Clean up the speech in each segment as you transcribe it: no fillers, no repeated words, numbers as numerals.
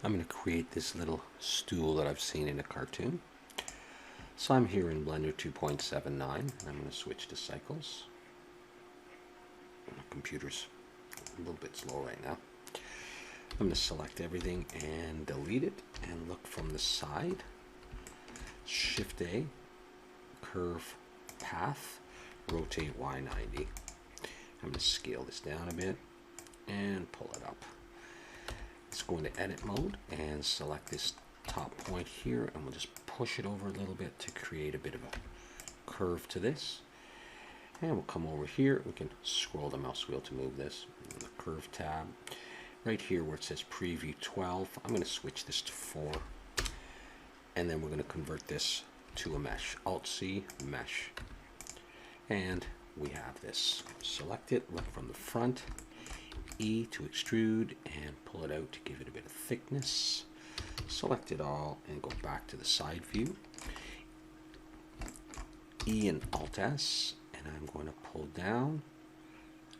I'm going to create this little stool that I've seen in a cartoon. So I'm here in Blender 2.79 and I'm going to switch to cycles. My computer's a little bit slow right now. I'm going to select everything and delete it and look from the side. Shift A, curve path, rotate Y90. I'm going to scale this down a bit and pull it up. Let's go into edit mode and select this top point here, and we'll just push it over a little bit to create a bit of a curve to this. And we'll come over here. We can scroll the mouse wheel to move this. The curve tab. Right here where it says preview 12, I'm going to switch this to 4. And then we're going to convert this to a mesh. Alt-C, mesh. And we have this. Select it, look from the front. E to extrude and pull it out to give it a bit of thickness. Select it all and go back to the side view. E and Alt-S, and I'm going to pull down.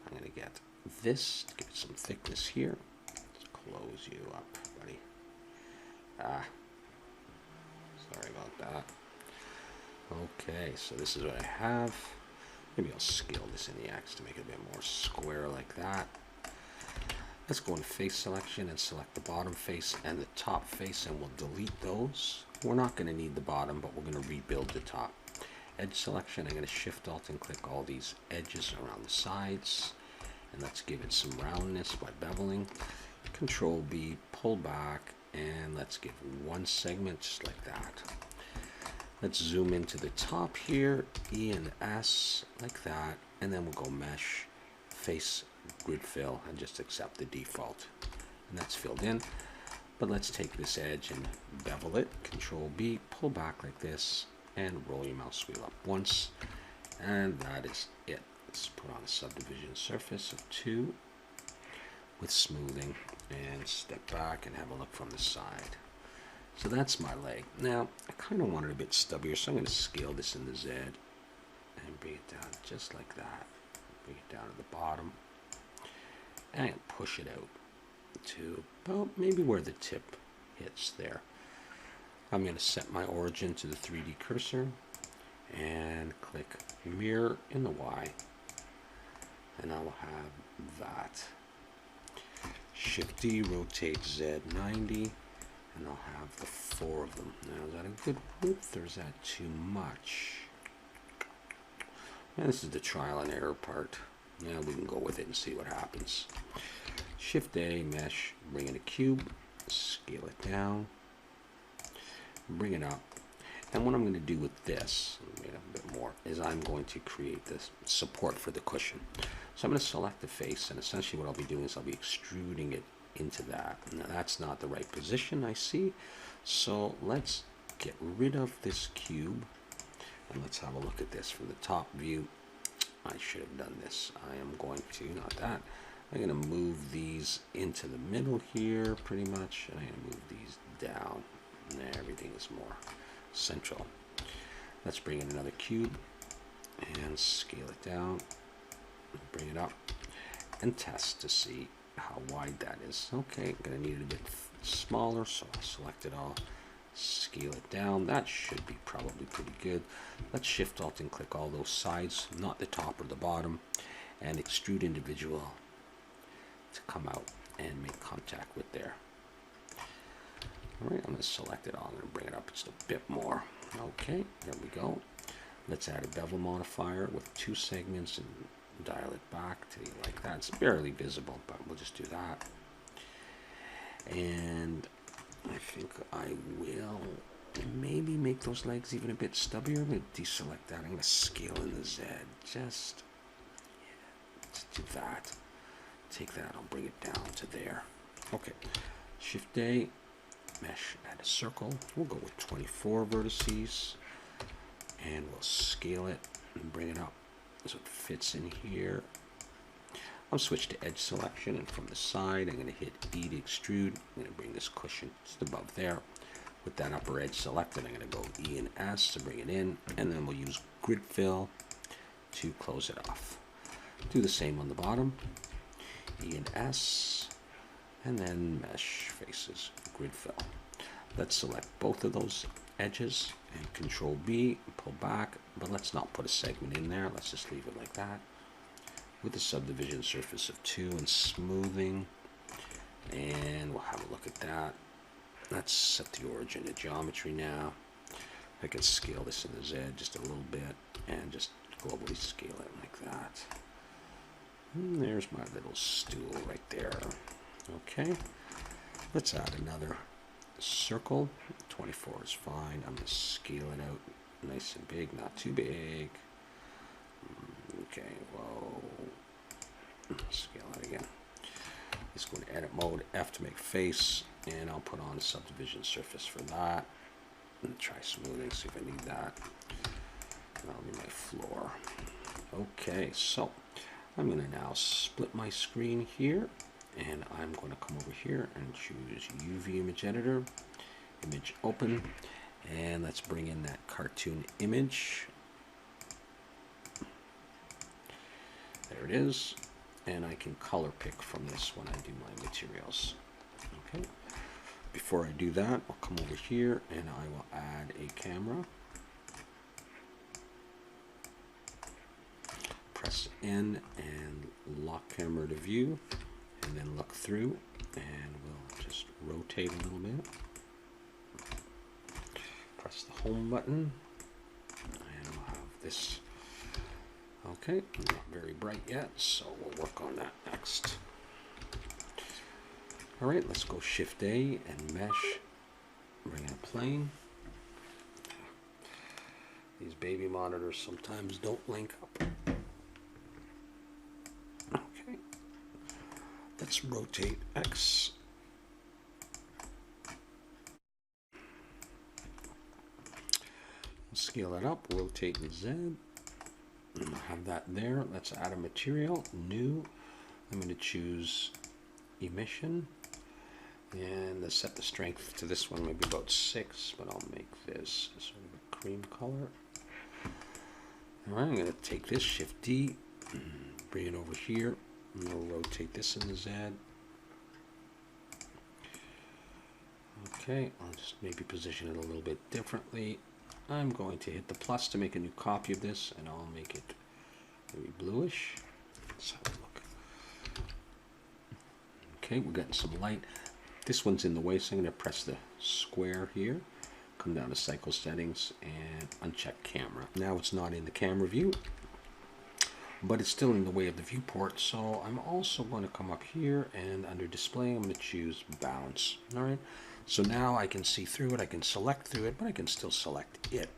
I'm going to get this to give it some thickness here. Let's close you up, buddy. Sorry about that. Okay, so this is what I have. Maybe I'll scale this in the X to make it a bit more square like that. Let's go into face selection and select the bottom face and the top face, and we'll delete those. We're not going to need the bottom, but we're going to rebuild the top. Edge selection, I'm going to shift alt and click all these edges around the sides, and let's give it some roundness by beveling. Control B, pull back, and let's give one segment just like that. Let's zoom into the top here, E and S like that, and then we'll go mesh, face, grid fill, and just accept the default, and that's filled in. But let's take this edge and bevel it. Control B, pull back like this, and roll your mouse wheel up once, and that is it. Let's put on a subdivision surface of 2 with smoothing, and step back and have a look from the side. So that's my leg. Now I kind of want it a bit stubbier, so I'm going to scale this in the Z and bring it down just like that. Bring it down to the bottom and push it out to about maybe where the tip hits there. I'm going to set my origin to the 3D cursor and click mirror in the Y, and I will have that. Shift D, rotate Z90, and I'll have the 4 of them. Now, is that a good width or is that too much? And this is the trial and error part. Now we can go with it and see what happens. Shift A, mesh, bring in a cube, scale it down, bring it up. And what I'm going to do with this, make it a bit more, is I'm going to create this support for the cushion. So I'm going to select the face, and essentially what I'll be doing is I'll be extruding it into that. Now that's not the right position, I see. So let's get rid of this cube, and let's have a look at this from the top view. I should have done this. I am going to, not that. I'm going to move these into the middle here, pretty much, and I'm going to move these down. And everything is more central. Let's bring in another cube and scale it down, bring it up, and test to see how wide that is. Okay, I'm going to need it a bit smaller, so I'll select it all, scale it down. That should be probably pretty good. Let's shift alt and click all those sides, not the top or the bottom, and extrude individual to come out and make contact with there. Alright, I'm going to select it all. I'm going to bring it up just a bit more. Okay, there we go. Let's add a bevel modifier with 2 segments and dial it back to like that. It's barely visible, but we'll just do that. And I think I will maybe make those legs even a bit stubbier. I'm going to deselect that. I'm going to scale in the Z. Just do that. Take that. I'll bring it down to there. Okay. Shift A. Mesh, add a circle. We'll go with 24 vertices, and we'll scale it and bring it up so it fits in here. I'll switch to edge selection, and from the side I'm going to hit E to extrude. I'm going to bring this cushion just above there. With that upper edge selected, I'm going to go E and S to bring it in, and then we'll use grid fill to close it off. Do the same on the bottom. E and S, And then mesh faces, grid fill. Let's select both of those edges and Control B, pull back, but let's not put a segment in there. Let's just leave it like that. With a subdivision surface of 2 and smoothing. And we'll have a look at that. Let's set the origin to geometry now. I can scale this in the Z just a little bit and just globally scale it like that. And there's my little stool right there. Okay, let's add another circle. 24 is fine. I'm going to scale it out nice and big, not too big. Okay, whoa. Scale it again. Let's go to edit mode, F to make face, and I'll put on a subdivision surface for that. And try smoothing, see if I need that. And that'll be my floor. Okay, so I'm going to now split my screen here, and I'm going to come over here and choose UV image editor, image open, and let's bring in that cartoon image. There it is, and I can color pick from this when I do my materials. Okay, before I do that, I'll come over here and I will add a camera. Press N and lock camera to view, and then look through, and we'll just rotate a little bit. Press the home button, and we'll have this. Okay, not very bright yet, so we'll work on that next. All right, let's go Shift A and mesh, bring in a plane. These baby monitors sometimes don't link up. Okay, let's rotate X. Scale that up, rotate the Z. Have that there. Let's add a material, new. I'm going to choose emission, and let's set the strength to this one, maybe about 6, but I'll make this sort of a cream color. All right, I'm going to take this, Shift D, bring it over here. I'm going to rotate this in the Z. Okay, I'll just maybe position it a little bit differently. I'm going to hit the plus to make a new copy of this, and I'll make it maybe bluish. Let's have a look. Okay, we're getting some light. This one's in the way, so I'm going to press the square here, come down to cycle settings, and uncheck camera. Now it's not in the camera view, but it's still in the way of the viewport, so I'm also going to come up here, and under display, I'm going to choose bounds. All right. So now I can see through it, I can select through it, but I can still select it.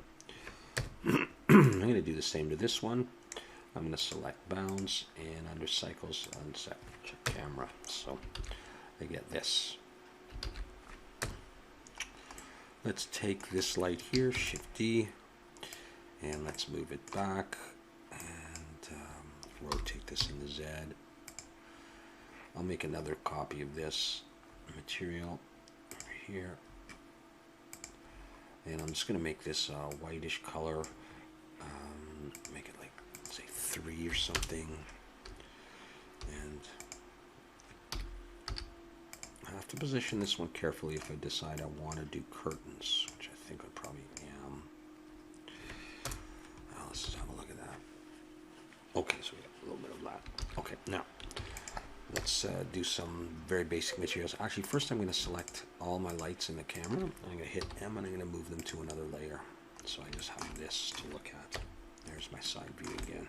I'm going to do the same to this one. I'm going to select bounds, and under cycles, uncheck camera. So I get this. Let's take this light here, Shift D, and let's move it back, and rotate this in the Z. I'll make another copy of this material here, and I'm just going to make this whitish color, make it like, say, 3 or something, and I have to position this one carefully if I decide I want to do curtains, which I think I probably am. Let's just have a look at that. Okay, so we got a little bit of that. Okay, now let's do some very basic materials. Actually, first I'm going to select all my lights in the camera. I'm going to hit M, and I'm going to move them to another layer. So I just have this to look at. There's my side view again.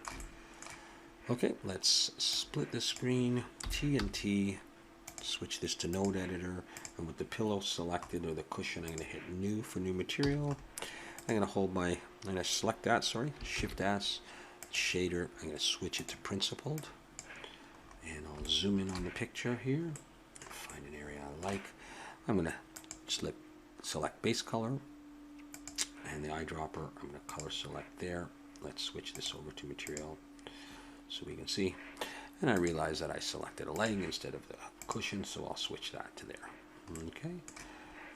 Okay, let's split the screen, T and T, switch this to node editor, and with the pillow selected, or the cushion, I'm going to hit new for new material. I'm going to I'm going to select that, Shift S, shader, I'm going to switch it to principled. And I'll zoom in on the picture here, find an area I like. I'm going to select base color, and the eyedropper, I'm going to color select there. Let's switch this over to material so we can see. And I realize that I selected a leg instead of the cushion, so I'll switch that to there. Okay,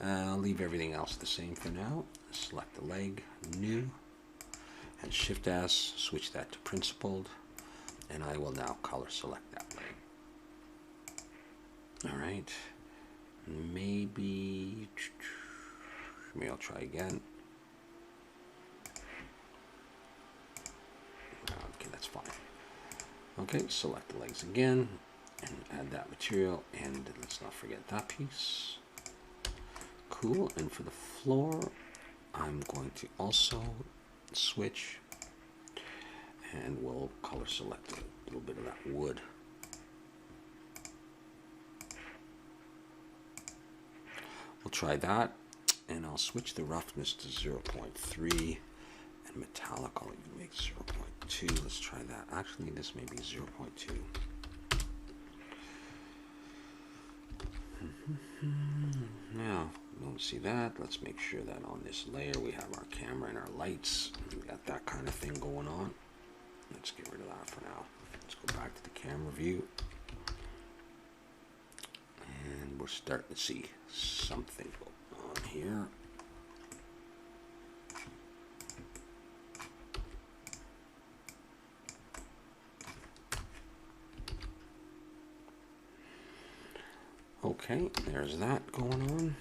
I'll leave everything else the same for now. Select the leg, new, and Shift S, switch that to principled. And I will now color select that leg. All right, Maybe I'll try again. Okay, that's fine. Okay, select the legs again and add that material, and let's not forget that piece. Cool. And for the floor, I'm going to also switch, and we'll color select a little bit of that wood. We'll try that, and I'll switch the roughness to 0.3, and metallic I'll even make 0.2. Let's try that. Actually, this may be 0.2. Now, don't see that. Let's make sure that on this layer we have our camera and our lights. We got that kind of thing going on. Let's get rid of that for now. Let's go back to the camera view. And we're starting to see something going on here. Okay, there's that going on.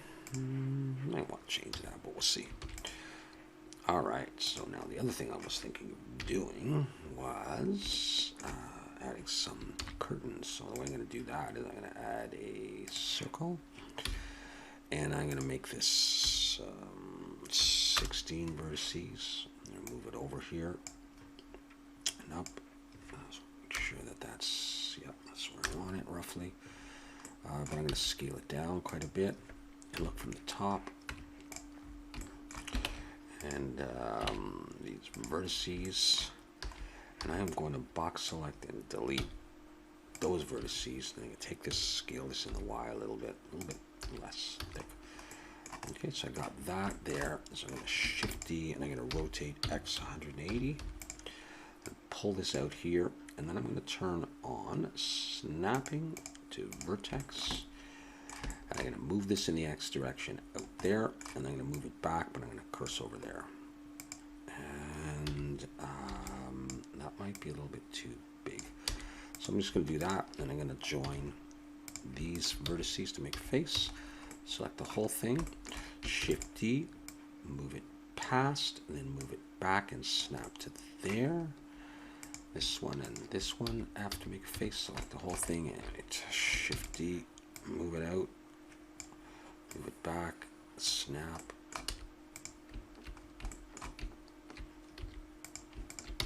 Might want to change that, but we'll see. Alright, so now the other thing I was thinking of doing was adding some curtains. So the way I'm going to do that is I'm going to add a circle, and I'm going to make this 16 vertices. I'm going to move it over here and up. So make sure that that's where I want it roughly. But I'm going to scale it down quite a bit and look from the top. And these vertices, and I am going to box select and delete those vertices. And I'm going to take this, scale this in the Y a little bit less thick. Okay, so I got that there. So I'm going to Shift D, and I'm going to rotate X 180 and pull this out here. And then I'm going to turn on snapping to vertex. And I'm going to move this in the X direction out there, and I'm going to move it back, but I'm going to curse over there. And that might be a little bit too big. So I'm just going to do that, and I'm going to join these vertices to make a face. Select the whole thing, Shift D, move it past, and then move it back and snap to there. This one and this one have to make a face. Select the whole thing and Shift D, move it out, move it back, snap.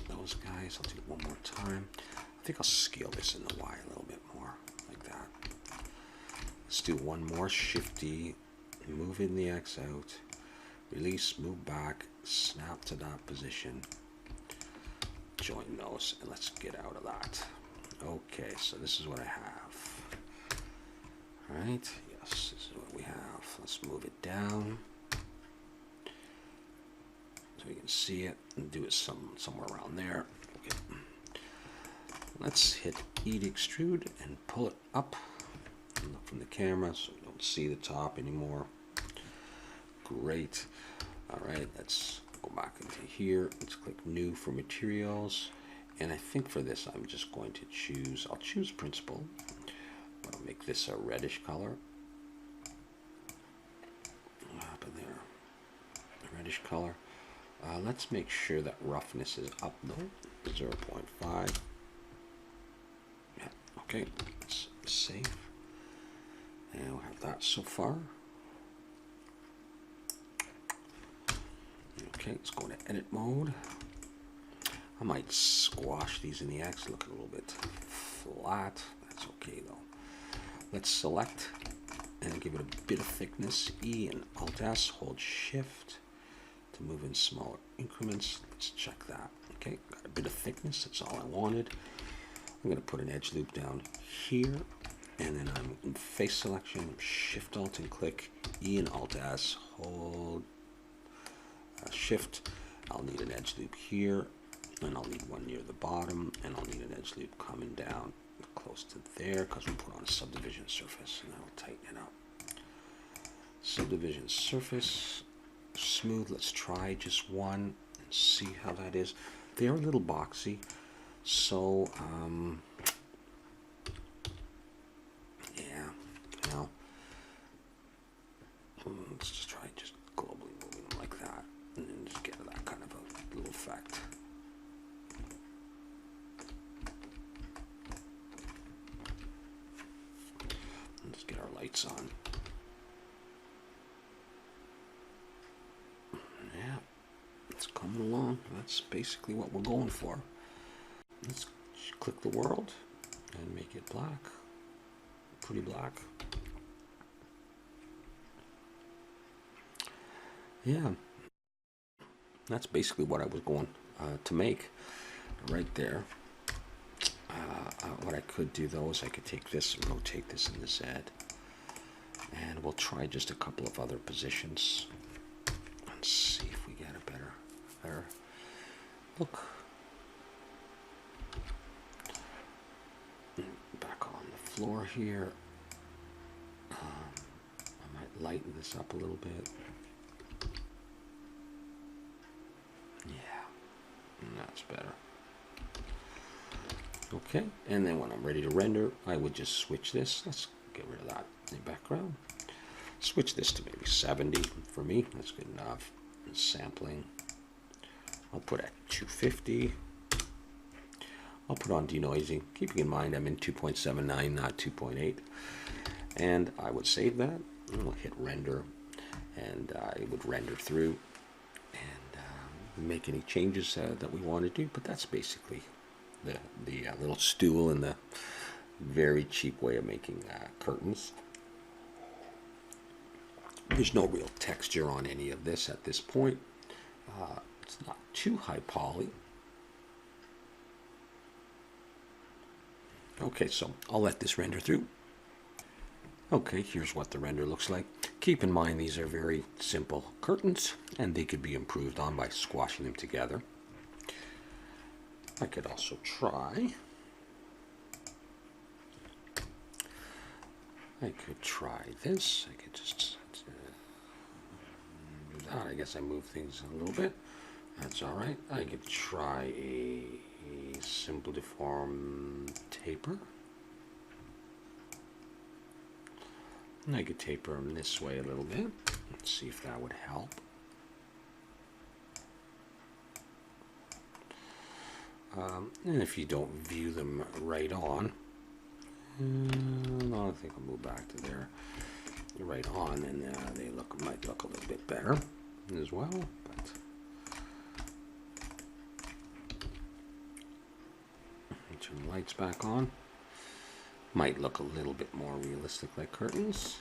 Those guys, I'll do it one more time. I think I'll scale this in the Y a little bit more, like that. Let's do one more, Shift D, move in the X out, release, move back, snap to that position. Join those, and let's get out of that. Okay, so this is what I have. All right, yes, this is what we have. Let's move it down so we can see it, and do it somewhere around there. Okay. Let's hit E to extrude and pull it up. Look from the camera so we don't see the top anymore. Great. All right, let's go back into here. Let's click new for materials, and I think for this I'm just going to I'll choose principle, but I'll make this a reddish color. What happened there? A reddish color. Let's make sure that roughness is up though, 0.5. Yeah, okay, let's save, and we'll have that so far. Okay, let's go into edit mode. I might squash these in the X, look a little bit flat. That's okay though. Let's select and give it a bit of thickness. E and Alt S, hold Shift to move in smaller increments. Let's check that. Okay, got a bit of thickness, that's all I wanted. I'm going to put an edge loop down here, and then I'm in face selection, Shift Alt and click E and Alt S, hold Shift. I'll need an edge loop here, and I'll need one near the bottom, and I'll need an edge loop coming down close to there because we put on a subdivision surface, and that'll tighten it up. Subdivision surface, smooth. Let's try just one and see how that is. They're a little boxy, so yeah. Now lights on. Yeah, it's coming along. That's basically what we're going for. Let's click the world and make it black. Pretty black. Yeah, that's basically what I was going to make right there. What I could do though is I could take this and rotate this in the Z, and we'll try just a couple of other positions and see if we get a better look. Back on the floor here. I might lighten this up a little bit. Yeah, that's better. Okay, and then when I'm ready to render, I would just switch this. Let's get rid of that in the background. Switch this to maybe 70 for me. That's good enough. And sampling, I'll put at 250. I'll put on denoising, keeping in mind I'm in 2.79, not 2.8. And I would save that. And we'll hit render, and it would render through and make any changes that we want to do. But that's basically the little stool and the very cheap way of making curtains. There's no real texture on any of this at this point. It's not too high poly. Okay, so I'll let this render through. Okay, here's what the render looks like. Keep in mind these are very simple curtains, and they could be improved on by squashing them together. I could also try. I could try this. I could just do that. I guess I move things a little bit. That's all right. I could try a simple deform taper. And I could taper them this way a little bit. Let's see if that would help. And if you don't view them right on, I think I'll move back to there right on, and they might look a little bit better as well. But turn the lights back on. Might look a little bit more realistic like curtains.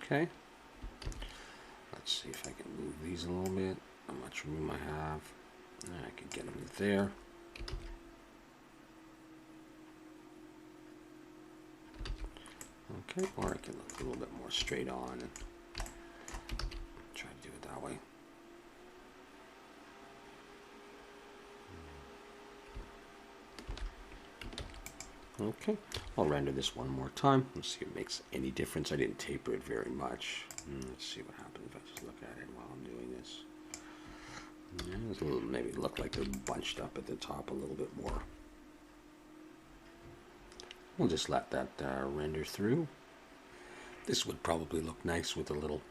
Okay. Let's see if I can move these a little bit. How much room I have. I can get them there. Okay, or I can look a little bit more straight on and try to do it that way. Okay, I'll render this one more time. Let's see if it makes any difference. I didn't taper it very much. Let's see what happens if I just look at it while I'm doing this. Yeah, it's a little, maybe look like they're bunched up at the top a little bit more. We'll just let that render through. This would probably look nice with a little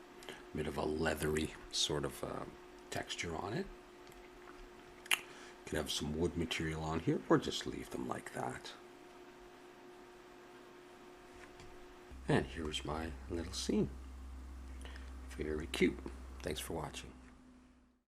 bit of a leathery sort of texture on it. Could have some wood material on here, or just leave them like that. And here's my little scene. Very cute. Thanks for watching.